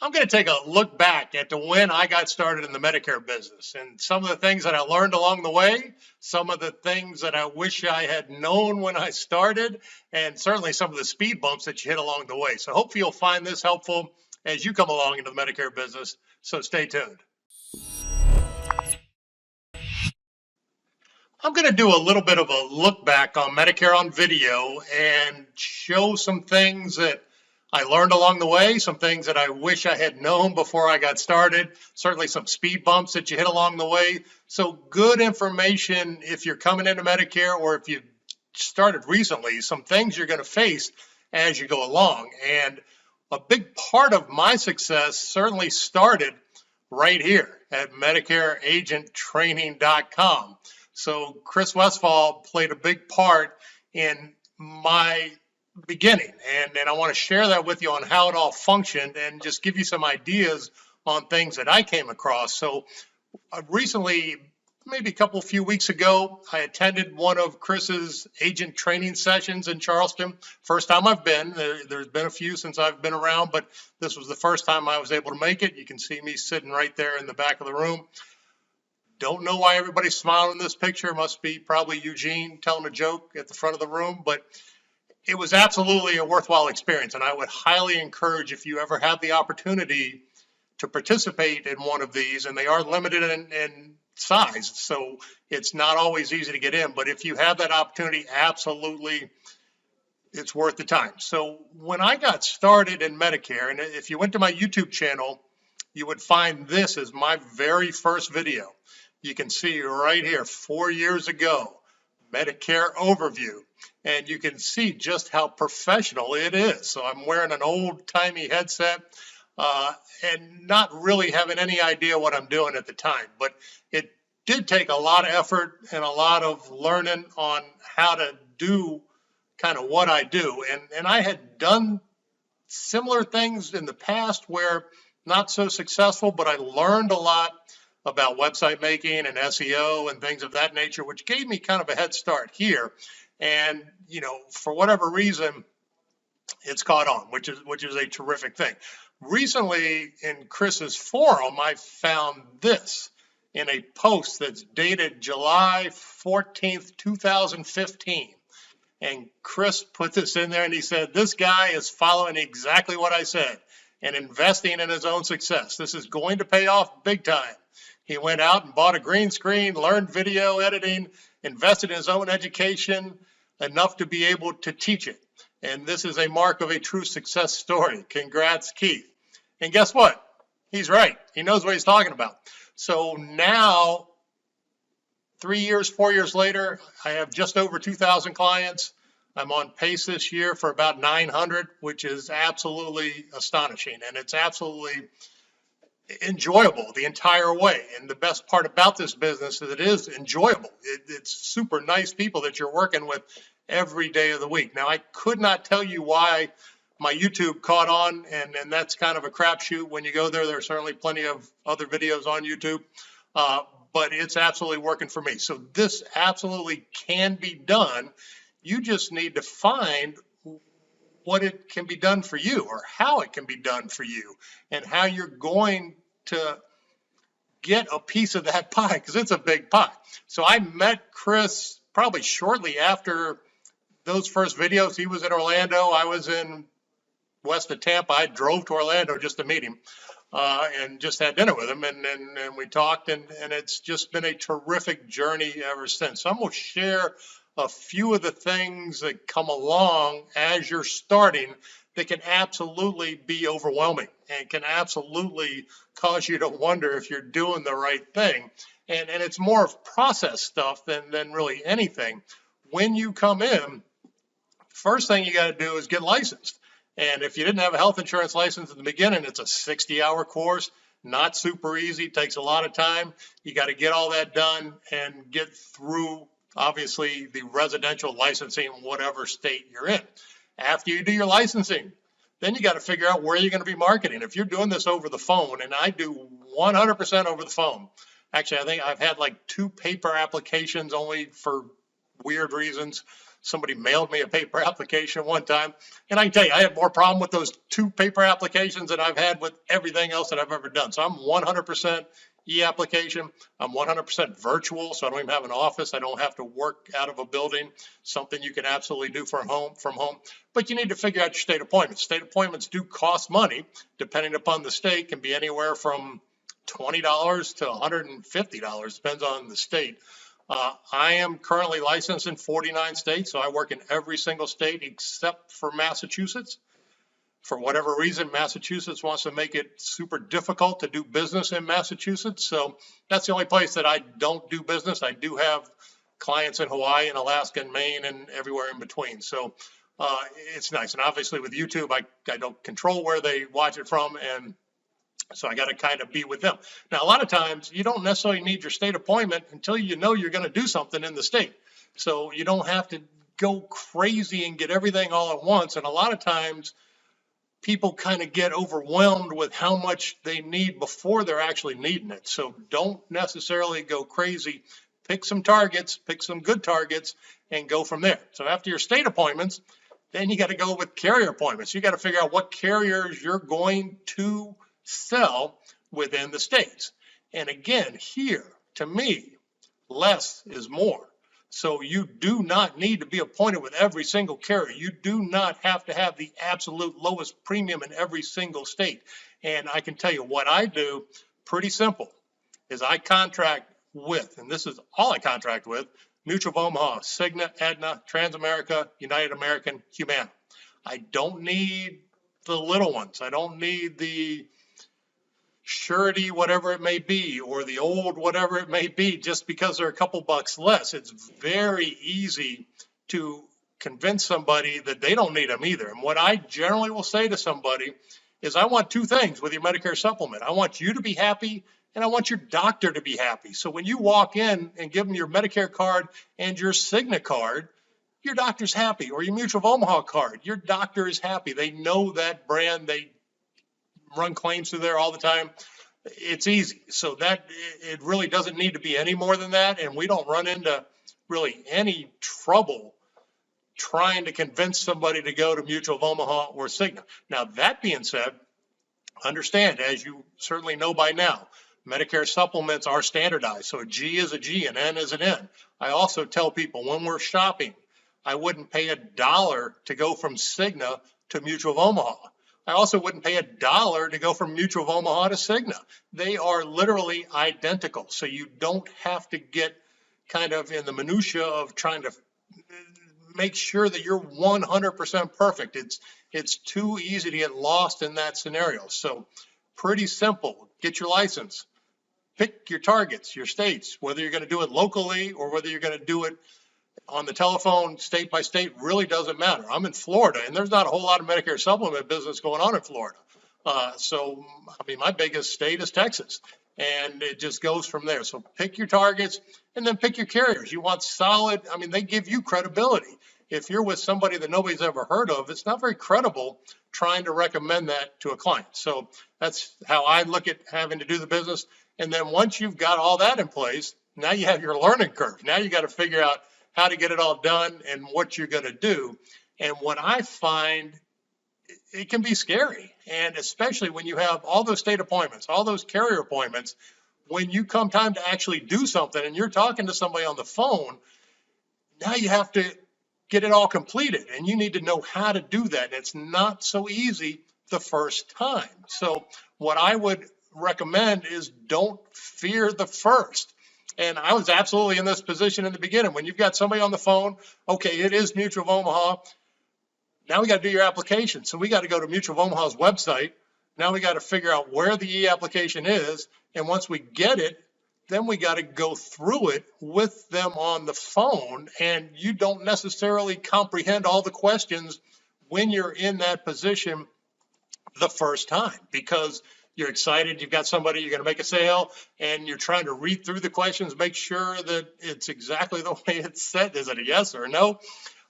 I'm going to take a look back at when I got started in the Medicare business and some of the things that I learned along the way, some of the things that I wish I had known when I started, and certainly some of the speed bumps that you hit along the way. So hopefully you'll find this helpful as you come along into the Medicare business. So stay tuned. I'm going to do a little bit of a look back on Medicare on video and show some things that I learned along the way, some things that I wish I had known before I got started, certainly some speed bumps that you hit along the way. So good information if you're coming into Medicare or if you started recently, some things you're going to face as you go along. And a big part of my success certainly started right here at MedicareAgentTraining.com. So Chris Westfall played a big part in my beginning, and I want to share that with you on how it all functioned and just give you some ideas on things that I came across. So recently, maybe a few weeks ago, I attended one of Chris's agent training sessions in Charleston. First time I've been. There's been a few since I've been around, but this was the first time I was able to make it. You can see me sitting right there in the back of the room. Don't know why everybody's smiling in this picture. Must be probably Eugene telling a joke at the front of the room, but it was absolutely a worthwhile experience. And I would highly encourage, if you ever have the opportunity to participate in one of these, and they are limited in size, so it's not always easy to get in, but if you have that opportunity, absolutely, it's worth the time. So when I got started in Medicare, and if you went to my YouTube channel, you would find this as my very first video. You can see right here, 4 years ago, Medicare overview, and you can see just how professional it is. So I'm wearing an old-timey headset and not really having any idea what I'm doing at the time, but it did take a lot of effort and a lot of learning on how to do kind of what I do. And I had done similar things in the past where not so successful, but I learned a lot about website making and SEO and things of that nature, which gave me kind of a head start here. And, you know, for whatever reason, it's caught on, which is a terrific thing. Recently in Chris's forum, I found this in a post that's dated July 14th, 2015. And Chris put this in there and he said, this guy is following exactly what I said and investing in his own success. This is going to pay off big time. He went out and bought a green screen, learned video editing, invested in his own education enough to be able to teach it. And this is a mark of a true success story. Congrats, Keith. And guess what? He's right. He knows what he's talking about. So now, 4 years later, I have just over 2,000 clients. I'm on pace this year for about 900, which is absolutely astonishing. And it's absolutely enjoyable the entire way. And the best part about this business is it is enjoyable. It's super nice people that you're working with every day of the week. Now, I could not tell you why my YouTube caught on, and that's kind of a crapshoot. When you go there, there's certainly plenty of other videos on YouTube, but it's absolutely working for me. So this absolutely can be done. You just need to find what it can be done for you or how it can be done for you and how you're going to get a piece of that pie, because it's a big pie. So I met Chris probably shortly after those first videos. He was in Orlando. I was in west of Tampa. I drove to Orlando just to meet him and just had dinner with him. And we talked, and it's just been a terrific journey ever since. So I'm going to share a few of the things that come along as you're starting that can absolutely be overwhelming and can absolutely cause you to wonder if you're doing the right thing. And it's more of process stuff than really anything. When you come in, first thing you got to do is get licensed. And if you didn't have a health insurance license at the beginning, it's a 60-hour course, not super easy, takes a lot of time. You got to get all that done and get through, obviously, the residential licensing, whatever state you're in. After you do your licensing, then you got to figure out where you're going to be marketing. If you're doing this over the phone, and I do 100% over the phone. Actually, I think I've had like 2 paper applications only for weird reasons. Somebody mailed me a paper application one time, and I can tell you, I had more problem with those 2 paper applications than I've had with everything else that I've ever done. So I'm 100% e-application. I'm 100% virtual, so I don't even have an office. I don't have to work out of a building, something you can absolutely do from home. But you need to figure out your state appointments. State appointments do cost money, depending upon the state, can be anywhere from $20 to $150, depends on the state. I am currently licensed in 49 states, so I work in every single state except for Massachusetts. For whatever reason, Massachusetts wants to make it super difficult to do business in Massachusetts. So that's the only place that I don't do business. I do have clients in Hawaii and Alaska and Maine and everywhere in between. So it's nice. And obviously with YouTube, I don't control where they watch it from. And so I got to kind of be with them. Now, a lot of times you don't necessarily need your state appointment until you know you're going to do something in the state. So you don't have to go crazy and get everything all at once. And a lot of times people kind of get overwhelmed with how much they need before they're actually needing it. So don't necessarily go crazy. Pick some targets, pick some good targets, and go from there. So after your state appointments, then you got to go with carrier appointments. You got to figure out what carriers you're going to sell within the states. And again, here, to me, less is more. So you do not need to be appointed with every single carrier. You do not have to have the absolute lowest premium in every single state. And I can tell you what I do, pretty simple, is I contract with, and this is all I contract with, Mutual of Omaha, Cigna, Aetna, Transamerica, United American, Humana. I don't need the little ones. I don't need the surety, whatever it may be, or the old whatever it may be, just because they're a couple bucks less. It's very easy to convince somebody that they don't need them either. And what I generally will say to somebody is, I want 2 things with your Medicare supplement. I want you to be happy, and I want your doctor to be happy. So when you walk in and give them your Medicare card and your Cigna card, your doctor's happy, or your Mutual of Omaha card, your doctor is happy. They know that brand. They run claims through there all the time. It's easy. So that it really doesn't need to be any more than that. And we don't run into really any trouble trying to convince somebody to go to Mutual of Omaha or Cigna. Now, that being said, understand, as you certainly know by now, Medicare supplements are standardized. So a G is a G, an N is an N. I also tell people when we're shopping, I wouldn't pay $1 to go from Cigna to Mutual of Omaha. I also wouldn't pay $1 to go from Mutual of Omaha to Cigna. They are literally identical. So you don't have to get kind of in the minutia of trying to make sure that you're 100% perfect. It's too easy to get lost in that scenario. So pretty simple. Get your license. Pick your targets, your states, whether you're going to do it locally or whether you're going to do it on the telephone, state by state, really doesn't matter. I'm in Florida, and there's not a whole lot of Medicare supplement business going on in Florida. So, I mean, my biggest state is Texas, and it just goes from there. So pick your targets and then pick your carriers. You want solid, I mean, they give you credibility. If you're with somebody that nobody's ever heard of, it's not very credible trying to recommend that to a client. So that's how I look at having to do the business. And then once you've got all that in place, now you have your learning curve. Now you got to figure out how to get it all done and what you're going to do. And what I find, it can be scary. And especially when you have all those state appointments, all those carrier appointments, when you come time to actually do something and you're talking to somebody on the phone, now you have to get it all completed and you need to know how to do that. And it's not so easy the first time. So what I would recommend is don't fear the first. And I was absolutely in this position in the beginning. When you've got somebody on the phone, okay, it is Mutual of Omaha. Now we got to do your application. So we got to go to Mutual of Omaha's website. Now we got to figure out where the e-application is. And once we get it, then we got to go through it with them on the phone. And you don't necessarily comprehend all the questions when you're in that position the first time, because you're excited, you've got somebody, you're going to make a sale, and you're trying to read through the questions, make sure that it's exactly the way it's said. Is it a yes or a no?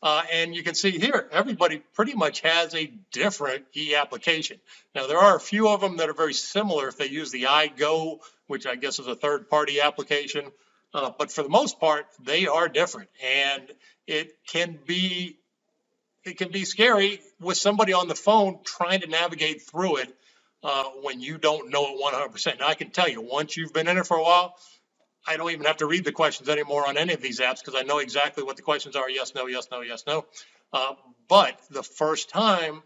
And you can see here, everybody pretty much has a different e-application. Now, there are a few of them that are very similar if they use the iGo, which I guess is a third-party application. But for the most part, they are different, and it can be scary with somebody on the phone trying to navigate through it when you don't know it 100%. Now, I can tell you, once you've been in it for a while, I don't even have to read the questions anymore on any of these apps because I know exactly what the questions are. Yes, no, yes, no, yes, no. But the first time,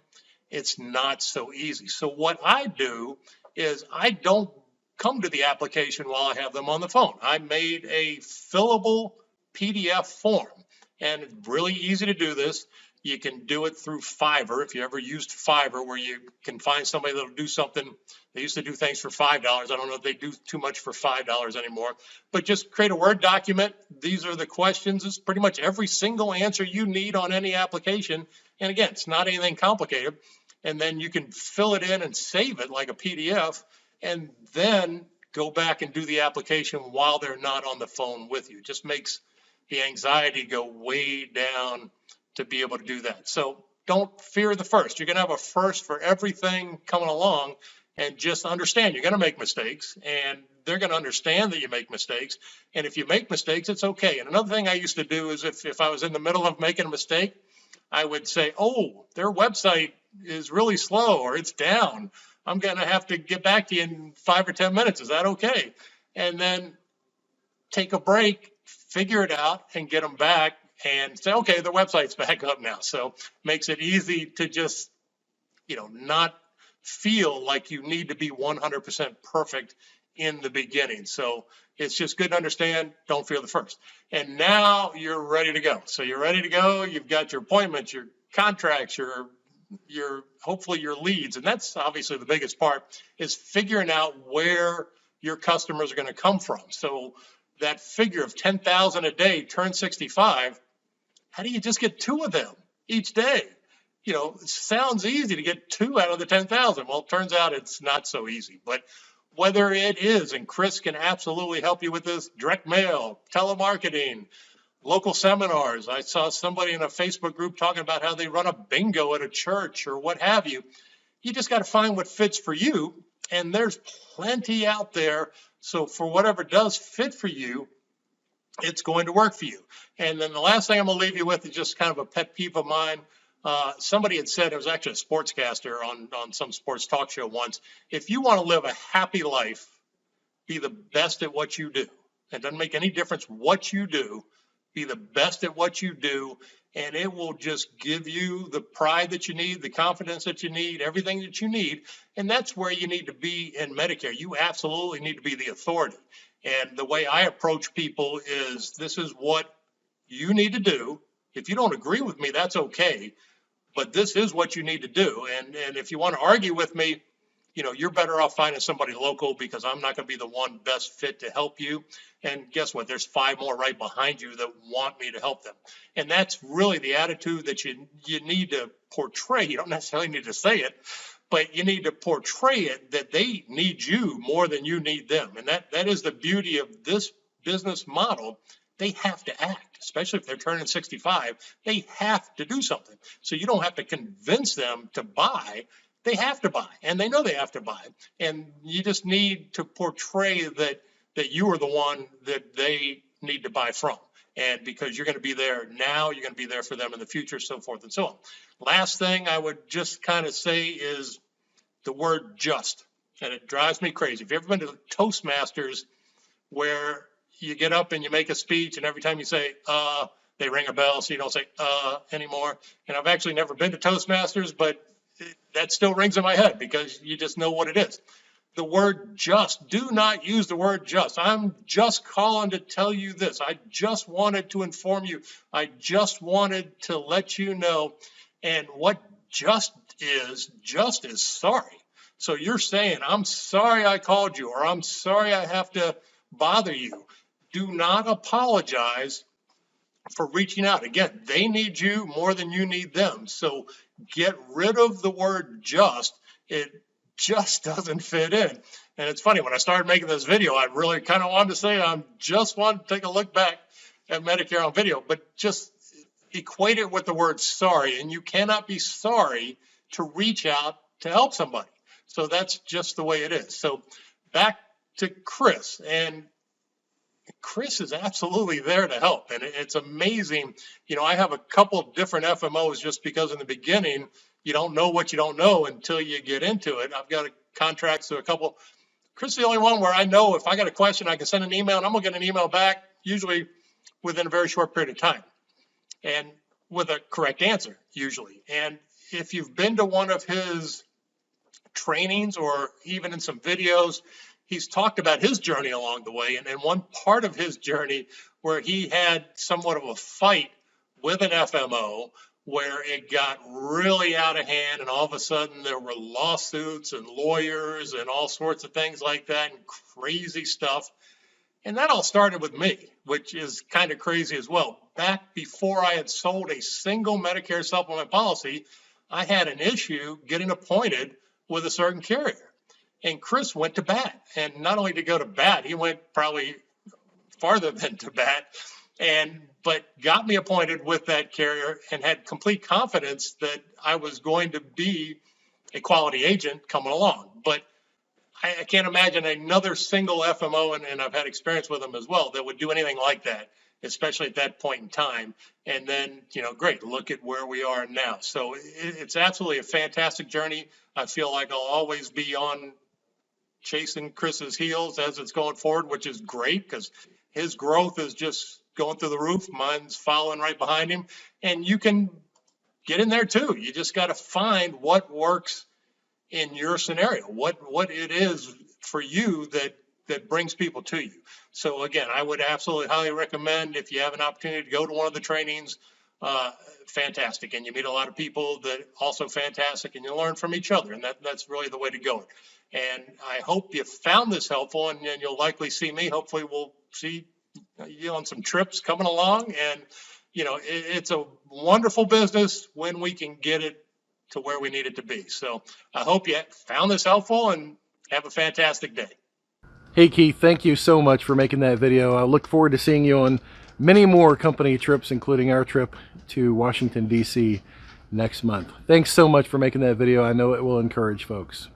it's not so easy. So what I do is I don't come to the application while I have them on the phone. I made a fillable PDF form, and it's really easy to do this. You can do it through Fiverr. If you ever used Fiverr, where you can find somebody that'll do something. They used to do things for $5. I don't know if they do too much for $5 anymore, but just create a Word document. These are the questions. It's pretty much every single answer you need on any application. And again, it's not anything complicated. And then you can fill it in and save it like a PDF, and then go back and do the application while they're not on the phone with you. It just makes the anxiety go way down to be able to do that. So don't fear the first. You're going to have a first for everything coming along, and just understand you're going to make mistakes, and they're going to understand that you make mistakes. And if you make mistakes, it's okay. And another thing I used to do is if I was in the middle of making a mistake, I would say, oh, their website is really slow or it's down. I'm going to have to get back to you in 5 or 10 minutes. Is that okay? And then take a break, figure it out, and get them back and say, okay, the website's back up now. So makes it easy to just, not feel like you need to be 100% perfect in the beginning. So it's just good to understand, don't fear the first. And now you're ready to go. So you're ready to go. You've got your appointments, your contracts, your hopefully your leads. And that's obviously the biggest part, is figuring out where your customers are going to come from. So that figure of 10,000 a day turn 65, how do you just get 2 of them each day? It sounds easy to get 2 out of the 10,000. Well, it turns out it's not so easy. But whether it is, and Chris can absolutely help you with this, direct mail, telemarketing, local seminars. I saw somebody in a Facebook group talking about how they run a bingo at a church or what have you. You just got to find what fits for you, and there's plenty out there. So for whatever does fit for you, it's going to work for you. And then the last thing I'm going to leave you with is just kind of a pet peeve of mine. Somebody had said, it was actually a sportscaster on some sports talk show once, if you want to live a happy life, be the best at what you do. It doesn't make any difference what you do. Be the best at what you do, and it will just give you the pride that you need, the confidence that you need, everything that you need. And that's where you need to be in Medicare. You absolutely need to be the authority. And the way I approach people is, this is what you need to do. If you don't agree with me, that's okay. But this is what you need to do. And if you want to argue with me, you're better off finding somebody local, because I'm not going to be the one best fit to help you. And guess what? There's 5 more right behind you that want me to help them. And that's really the attitude that you need to portray. You don't necessarily need to say it, but you need to portray it that they need you more than you need them. And that is the beauty of this business model. They have to act, especially if they're turning 65. They have to do something. So you don't have to convince them to buy. They have to buy, and they know they have to buy. And you just need to portray that you are the one that they need to buy from. And because you're going to be there now, you're going to be there for them in the future, so forth and so on. Last thing I would just kind of say is the word just, and it drives me crazy. If you've ever been to Toastmasters, where you get up and you make a speech, and every time you say, they ring a bell, so you don't say, anymore. And I've actually never been to Toastmasters, but that still rings in my head because you just know what it is. The word just, do not use the word just. I'm just calling to tell you this. I just wanted to inform you. I just wanted to let you know. And what just is sorry. So you're saying, I'm sorry I called you, or I'm sorry I have to bother you. Do not apologize for reaching out. Again, they need you more than you need them. So get rid of the word just. It just doesn't fit in. And it's funny, when I started making this video, I really kind of wanted to say I just want to take a look back at Medicare on video, but just equate it with the word sorry. And you cannot be sorry to reach out to help somebody. So that's just the way it is. So back to Chris. And Chris is absolutely there to help, and it's amazing. I have a couple of different FMOs just because in the beginning you don't know what you don't know until you get into it. I've got contracts to a couple. Chris is the only one where I know if I got a question, I can send an email and I'm gonna get an email back usually within a very short period of time, and with a correct answer usually. And if you've been to one of his trainings or even in some videos, he's talked about his journey along the way. And one part of his journey where he had somewhat of a fight with an FMO where it got really out of hand, and all of a sudden there were lawsuits and lawyers and all sorts of things like that and crazy stuff. And that all started with me, which is kind of crazy as well. Back before I had sold a single Medicare supplement policy, I had an issue getting appointed with a certain carrier. And Chris went to bat. And not only did he go to bat, he went probably farther than to bat, but got me appointed with that carrier and had complete confidence that I was going to be a quality agent coming along. But I can't imagine another single FMO, and I've had experience with them as well, that would do anything like that, especially at that point in time. And then, great, look at where we are now. So it's absolutely a fantastic journey. I feel like I'll always be on chasing Chris's heels as it's going forward, which is great because his growth is just going through the roof. Mine's following right behind him. And you can get in there too. You just got to find what works in your scenario, what it is for you that brings people to you. So again, I would absolutely highly recommend, if you have an opportunity to go to one of the trainings, fantastic. And you meet a lot of people that also fantastic, and you learn from each other. And that's really the way to go. And I hope you found this helpful, and you'll likely see me. Hopefully we'll see you on some trips coming along. And, it's a wonderful business when we can get it to where we need it to be. So I hope you found this helpful, and have a fantastic day. Hey Keith, thank you so much for making that video. I look forward to seeing you on many more company trips, including our trip to Washington, D.C. next month. Thanks so much for making that video. I know it will encourage folks.